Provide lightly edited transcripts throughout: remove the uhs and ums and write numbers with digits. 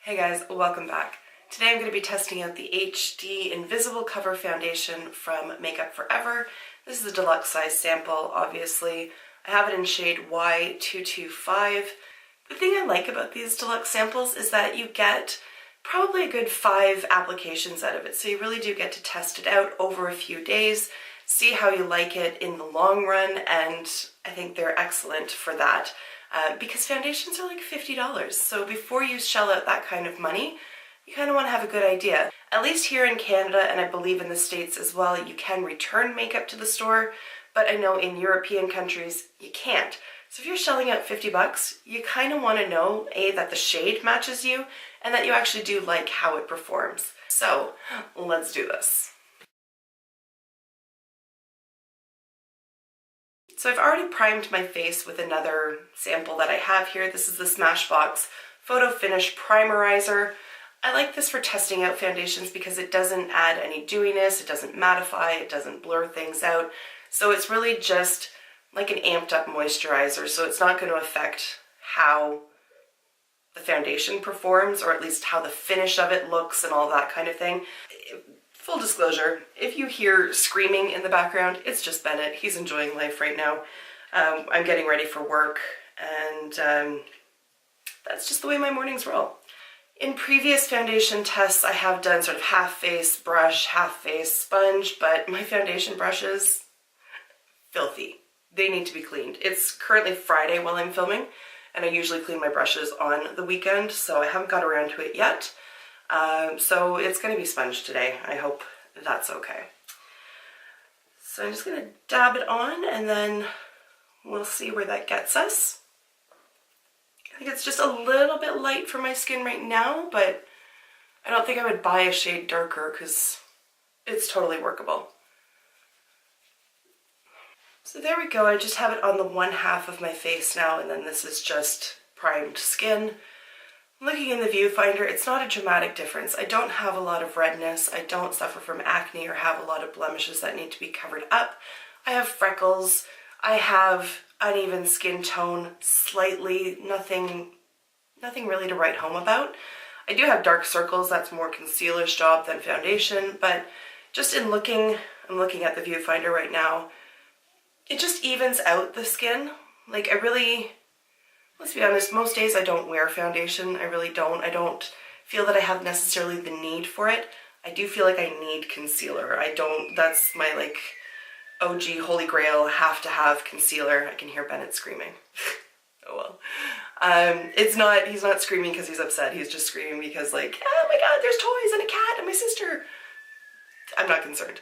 Hey guys, welcome back. Today I'm going to be testing out the HD Invisible Cover Foundation from Makeup Forever. This is a deluxe size sample, obviously. I have it in shade Y225. The thing I like about these deluxe samples is that you get probably a good 5 applications out of it. So you really do get to test it out over a few days, see how you like it in the long run, and I think they're excellent for that. Because foundations are like $50. So before you shell out that kind of money, you kind of want to have a good idea. At least here in Canada, and I believe in the States as well, you can return makeup to the store, but I know in European countries you can't. So if you're shelling out $50, you kind of want to know, A, that the shade matches you, and that you actually do like how it performs. So let's do this. So I've already primed my face with another sample that I have here. This is the Smashbox Photo Finish Primerizer. I like this for testing out foundations because it doesn't add any dewiness, it doesn't mattify, it doesn't blur things out. So it's really just like an amped up moisturizer, so it's not going to affect how the foundation performs, or at least how the finish of it looks and all that kind of thing. Full disclosure, if you hear screaming in the background, it's just Bennett. He's enjoying life right now. I'm getting ready for work, and that's just the way my mornings roll. In previous foundation tests, I have done sort of half face brush, half face sponge, but my foundation brushes, filthy. They need to be cleaned. It's currently Friday while I'm filming, and I usually clean my brushes on the weekend, so I haven't got around to it yet. So it's going to be sponge today. I hope that's okay. So I'm just going to dab it on, and then we'll see where that gets us. I think it's just a little bit light for my skin right now, but I don't think I would buy a shade darker because it's totally workable. So there we go. I just have it on the one half of my face now, and then this is just primed skin. Looking in the viewfinder, it's not a dramatic difference. I don't have a lot of redness. I don't suffer from acne or have a lot of blemishes that need to be covered up. I have freckles. I have uneven skin tone, slightly, nothing really to write home about. I do have dark circles. That's more concealer's job than foundation, but just in looking, I'm looking at the viewfinder right now, it just evens out the skin. Like let's be honest, most days I don't wear foundation. I really don't. I don't feel that I have necessarily the need for it. I do feel like I need concealer. That's my like OG holy grail, have to have concealer. I can hear Bennett screaming. Oh well. He's not screaming because he's upset. He's just screaming because like, oh my god, there's toys and a cat and my sister. I'm not concerned.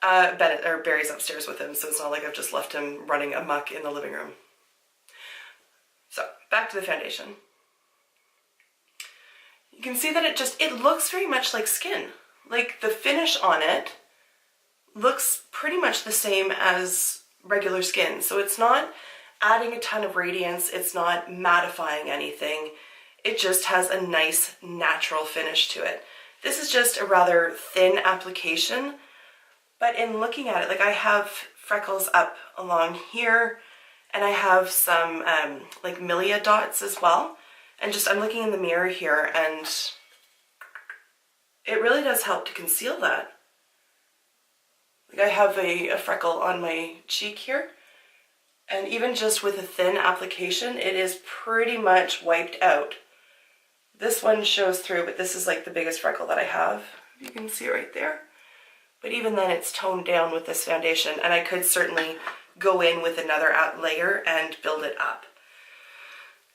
Barry's upstairs with him, so it's not like I've just left him running amok in the living room. So, back to the foundation. You can see that it looks very much like skin. Like, the finish on it looks pretty much the same as regular skin. So it's not adding a ton of radiance, it's not mattifying anything. It just has a nice, natural finish to it. This is just a rather thin application, but in looking at it, like I have freckles up along here, and I have some like milia dots as well. And just, I'm looking in the mirror here, and it really does help to conceal that. Like I have a freckle on my cheek here, and even just with a thin application, it is pretty much wiped out. This one shows through, but this is like the biggest freckle that I have. You can see it right there. But even then, it's toned down with this foundation, and I could certainly go in with another layer and build it up.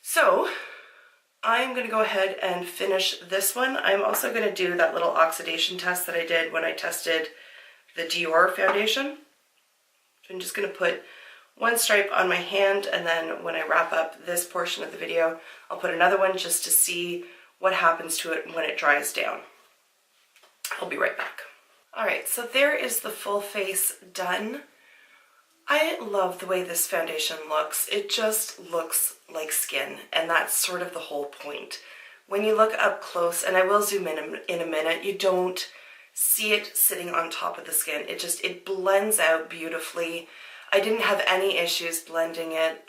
So I'm going to go ahead and finish this one. I'm also going to do that little oxidation test that I did when I tested the Dior foundation. So I'm just going to put one stripe on my hand, and then when I wrap up this portion of the video, I'll put another one just to see what happens to it when it dries down. I'll be right back. Alright, so there is the full face done. I love the way this foundation looks. It just looks like skin, and that's sort of the whole point. When you look up close, and I will zoom in a minute, you don't see it sitting on top of the skin. It blends out beautifully. I didn't have any issues blending it.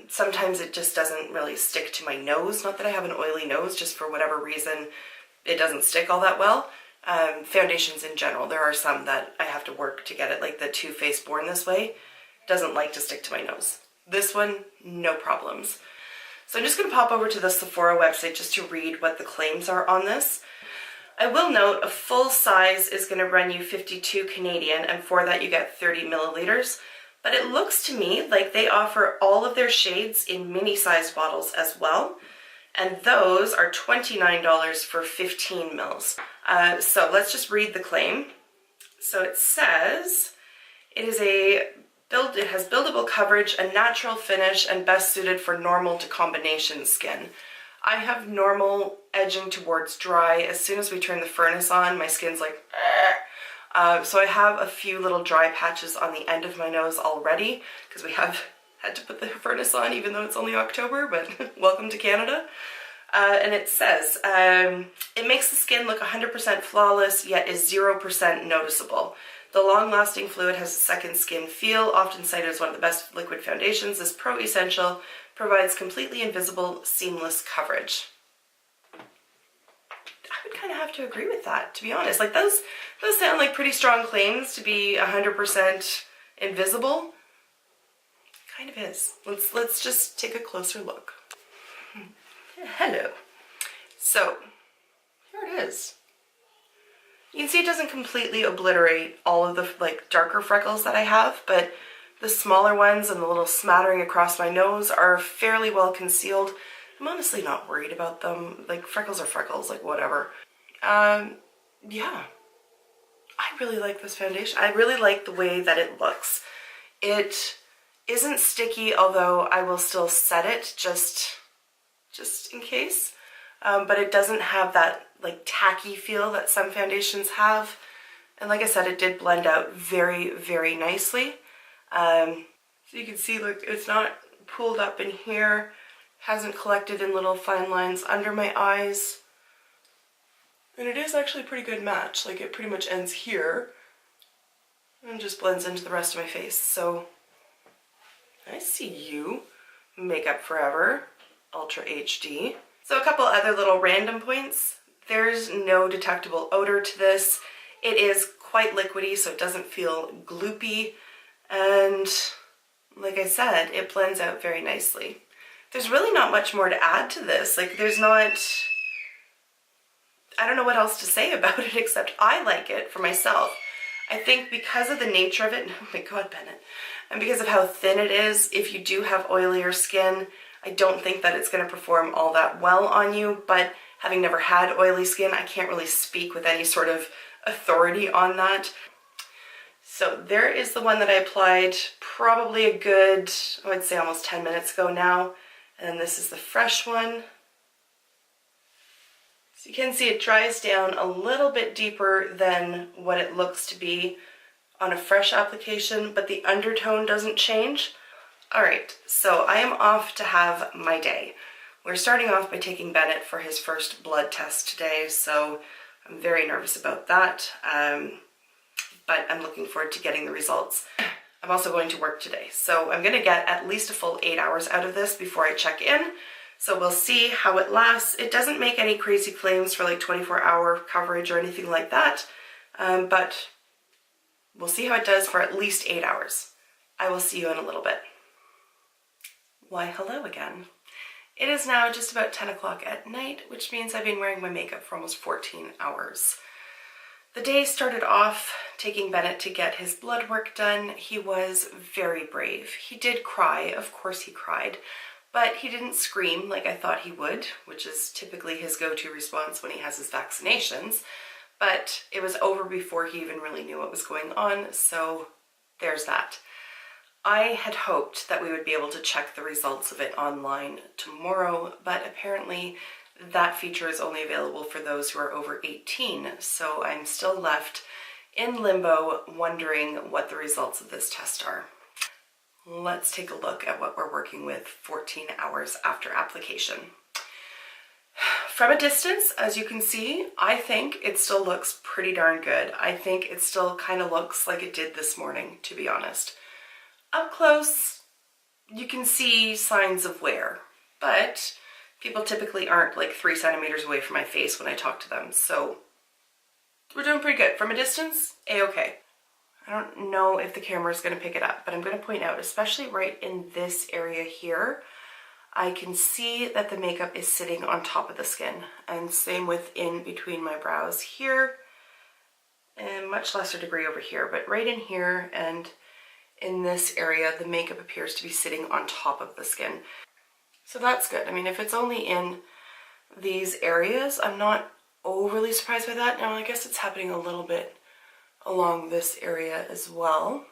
Sometimes it just doesn't really stick to my nose. Not that I have an oily nose, just for whatever reason it doesn't stick all that well. Foundations in general, there are some that I have to work to get it, like the Too Faced Born This Way, doesn't like to stick to my nose. This one, no problems. So I'm just going to pop over to the Sephora website just to read what the claims are on this. I will note a full size is going to run you $52 Canadian, and for that you get 30 milliliters. But it looks to me like they offer all of their shades in mini-sized bottles as well. And those are $29 for 15 mils. So let's just read the claim. So it says, it has buildable coverage, a natural finish, and best suited for normal to combination skin. I have normal edging towards dry. As soon as we turn the furnace on, my skin's like, so I have a few little dry patches on the end of my nose already because we have had to put the furnace on even though it's only October, but welcome to Canada. And it says, it makes the skin look 100% flawless, yet is 0% noticeable. The long-lasting fluid has a second skin feel, often cited as one of the best liquid foundations. This Pro Essential provides completely invisible, seamless coverage. I would kind of have to agree with that, to be honest. Like those sound like pretty strong claims to be 100% invisible. Kind of is. Let's just take a closer look. Hello. So here it is. You can see it doesn't completely obliterate all of the like darker freckles that I have, but the smaller ones and the little smattering across my nose are fairly well concealed. I'm honestly not worried about them. Like freckles are freckles, like whatever. Yeah. I really like this foundation. I really like the way that it looks. It isn't sticky, although I will still set it just in case. But it doesn't have that like tacky feel that some foundations have. And like I said, it did blend out very, very nicely. So you can see, look, it's not pulled up in here, hasn't collected in little fine lines under my eyes. And it is actually a pretty good match. Like it pretty much ends here and just blends into the rest of my face. So I see you, Makeup Forever, Ultra HD. So a couple other little random points. There's no detectable odor to this. It is quite liquidy, so it doesn't feel gloopy. And like I said, it blends out very nicely. There's really not much more to add to this. Like there's not, I don't know what else to say about it except I like it for myself. I think because of the nature of it, oh my God, Bennett, and because of how thin it is, if you do have oilier skin, I don't think that it's going to perform all that well on you, but having never had oily skin, I can't really speak with any sort of authority on that. So there is the one that I applied probably a good, I would say almost 10 minutes ago now. And then this is the fresh one. So you can see it dries down a little bit deeper than what it looks to be on a fresh application, but the undertone doesn't change. All right, so I am off to have my day. We're starting off by taking Bennett for his first blood test today, so I'm very nervous about that, but I'm looking forward to getting the results. I'm also going to work today, so I'm going to get at least a full 8 hours out of this before I check in, so we'll see how it lasts. It doesn't make any crazy claims for like 24-hour coverage or anything like that, but we'll see how it does for at least 8 hours. I will see you in a little bit. Why, hello again. It is now just about 10 o'clock at night, which means I've been wearing my makeup for almost 14 hours. The day started off taking Bennett to get his blood work done. He was very brave. He did cry, of course he cried, but he didn't scream like I thought he would, which is typically his go-to response when he has his vaccinations. But it was over before he even really knew what was going on, so there's that. I had hoped that we would be able to check the results of it online tomorrow, but apparently that feature is only available for those who are over 18, so I'm still left in limbo wondering what the results of this test are. Let's take a look at what we're working with 14 hours after application. From a distance, as you can see, I think it still looks pretty darn good. I think it still kind of looks like it did this morning, to be honest. Up close, you can see signs of wear, but people typically aren't like 3 centimeters away from my face when I talk to them, so we're doing pretty good. From a distance, a-okay. I don't know if the camera is going to pick it up, but I'm going to point out, especially right in this area here, I can see that the makeup is sitting on top of the skin, and same with in between my brows here, and much lesser degree over here, but right in here and in this area, the makeup appears to be sitting on top of the skin. So that's good. I mean, if it's only in these areas, I'm not overly surprised by that. Now, I guess it's happening a little bit along this area as well.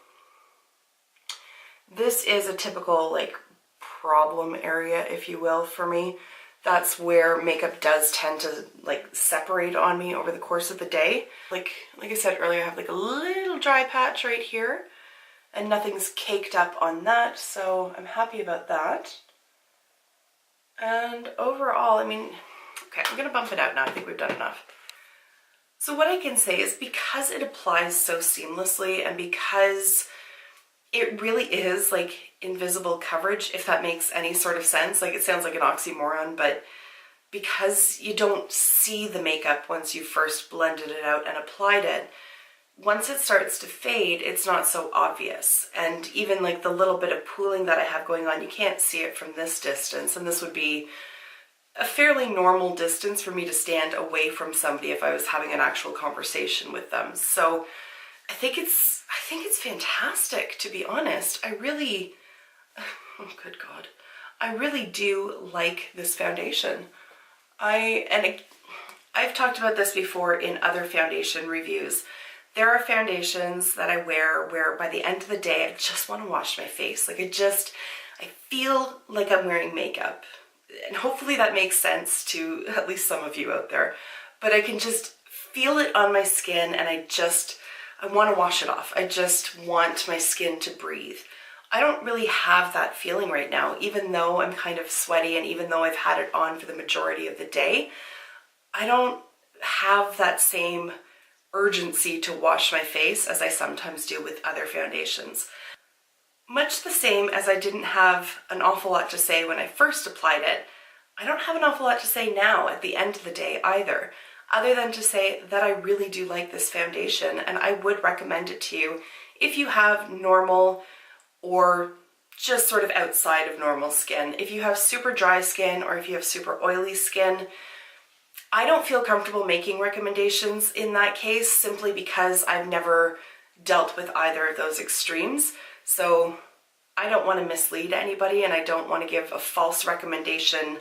This is a typical like problem area, if you will, for me. That's where makeup does tend to like separate on me over the course of the day. Like I said earlier, I have like a little dry patch right here, and nothing's caked up on that, so I'm happy about that. And overall, I mean, okay, I'm gonna bump it out now. I think we've done enough. So what I can say is, because it applies so seamlessly and because it really is like invisible coverage, if that makes any sort of sense. Like, it sounds like an oxymoron, but because you don't see the makeup once you first blended it out and applied it, once it starts to fade, it's not so obvious. And even like the little bit of pooling that I have going on, you can't see it from this distance, and this would be a fairly normal distance for me to stand away from somebody if I was having an actual conversation with them. So I think it's fantastic, to be honest. I really, oh good God, I really do like this foundation. I've talked about this before in other foundation reviews. There are foundations that I wear where by the end of the day, I just want to wash my face. Like, I feel like I'm wearing makeup. And hopefully that makes sense to at least some of you out there. But I can just feel it on my skin, and I want to wash it off. I just want my skin to breathe. I don't really have that feeling right now, even though I'm kind of sweaty and even though I've had it on for the majority of the day. I don't have that same urgency to wash my face as I sometimes do with other foundations. Much the same as I didn't have an awful lot to say when I first applied it, I don't have an awful lot to say now at the end of the day either, other than to say that I really do like this foundation, and I would recommend it to you if you have normal or just sort of outside of normal skin. If you have super dry skin or if you have super oily skin, I don't feel comfortable making recommendations in that case, simply because I've never dealt with either of those extremes. So I don't want to mislead anybody, and I don't want to give a false recommendation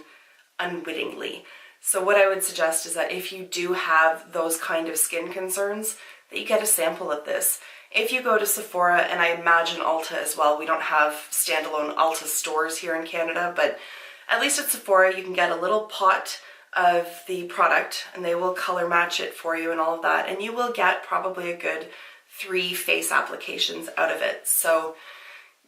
unwittingly. So what I would suggest is that if you do have those kind of skin concerns, that you get a sample of this. If you go to Sephora, and I imagine Ulta as well, we don't have standalone Ulta stores here in Canada, but at least at Sephora you can get a little pot of the product and they will color match it for you and all of that, and you will get probably a good 3 face applications out of it. So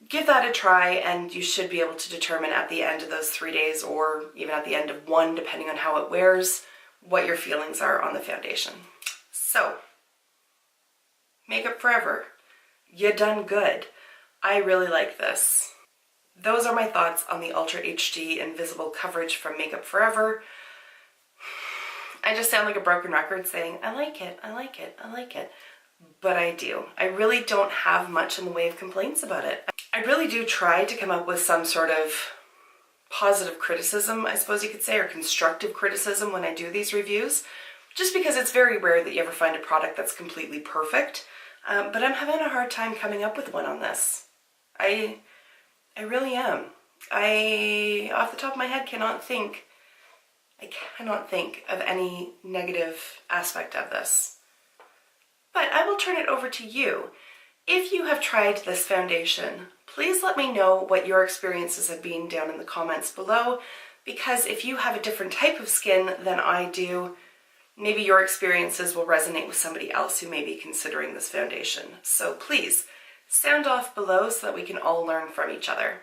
give that a try, and you should be able to determine at the end of those 3 days, or even at the end of 1, depending on how it wears, what your feelings are on the foundation. So, Makeup Forever, you done good. I really like this. Those are my thoughts on the Ultra HD Invisible Coverage from Makeup Forever. I just sound like a broken record saying, I like it, I like it, I like it. But I do. I really don't have much in the way of complaints about it. I really do try to come up with some sort of positive criticism, I suppose you could say, or constructive criticism when I do these reviews, just because it's very rare that you ever find a product that's completely perfect. But I'm having a hard time coming up with one on this. I really am. Off the top of my head, cannot think of any negative aspect of this. But I will turn it over to you. If you have tried this foundation, please let me know what your experiences have been down in the comments below, because if you have a different type of skin than I do, maybe your experiences will resonate with somebody else who may be considering this foundation. So please, sound off below so that we can all learn from each other.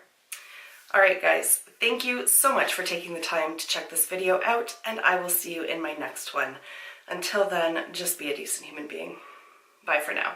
Alright guys, thank you so much for taking the time to check this video out, and I will see you in my next one. Until then, just be a decent human being. Bye for now.